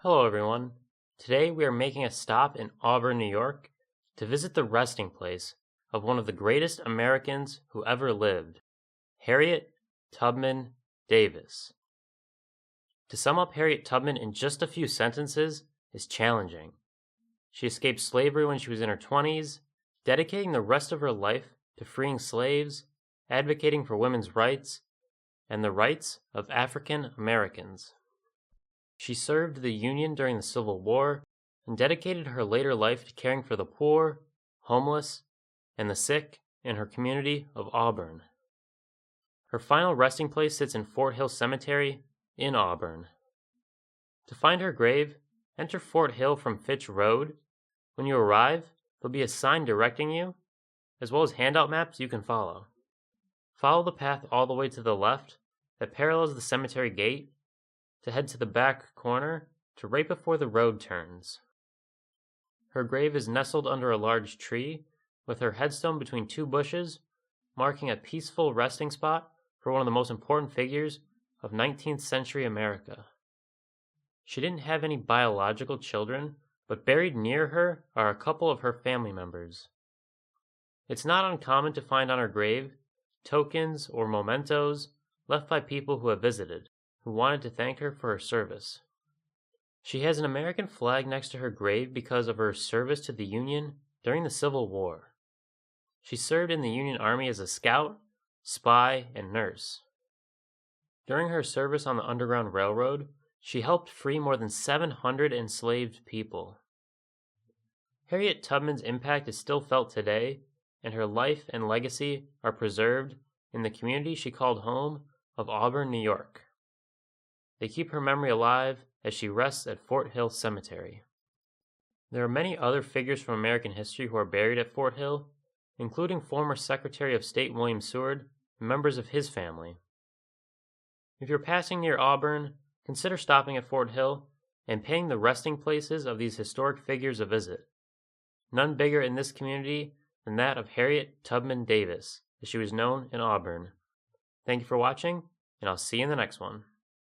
Hello, everyone. Today we are making a stop in Auburn, New York to visit the resting place of one of the greatest Americans who ever lived, Harriet Tubman Davis. To sum up Harriet Tubman in just a few sentences is challenging. She escaped slavery when she was in her 20s, dedicating the rest of her life to freeing slaves, advocating for women's rights, and the rights of African Americans. She served the Union during the Civil War and dedicated her later life to caring for the poor, homeless, and the sick in her community of Auburn. Her final resting place sits in Fort Hill Cemetery in Auburn. To find her grave, enter Fort Hill from Fitch Road. When you arrive, there'll be a sign directing you, as well as handout maps you can follow. Follow the path all the way to the left that parallels the cemetery gate to head to the back corner to right before the road turns. Her grave is nestled under a large tree, with her headstone between two bushes, marking a peaceful resting spot for one of the most important figures of 19th century America. She didn't have any biological children, but buried near her are a couple of her family members. It's not uncommon to find on her grave tokens or mementos left by people who have visited, who wanted to thank her for her service. She has an American flag next to her grave because of her service to the Union during the Civil War. She served in the Union Army as a scout, spy, and nurse. During her service on the Underground Railroad, she helped free more than 700 enslaved people. Harriet Tubman's impact is still felt today, and her life and legacy are preserved in the community she called home of Auburn, New York. They keep her memory alive as she rests at Fort Hill Cemetery. There are many other figures from American history who are buried at Fort Hill, including former Secretary of State William Seward and members of his family. If you're passing near Auburn, consider stopping at Fort Hill and paying the resting places of these historic figures a visit. None bigger in this community than that of Harriet Tubman Davis, as she was known in Auburn. Thank you for watching, and I'll see you in the next one.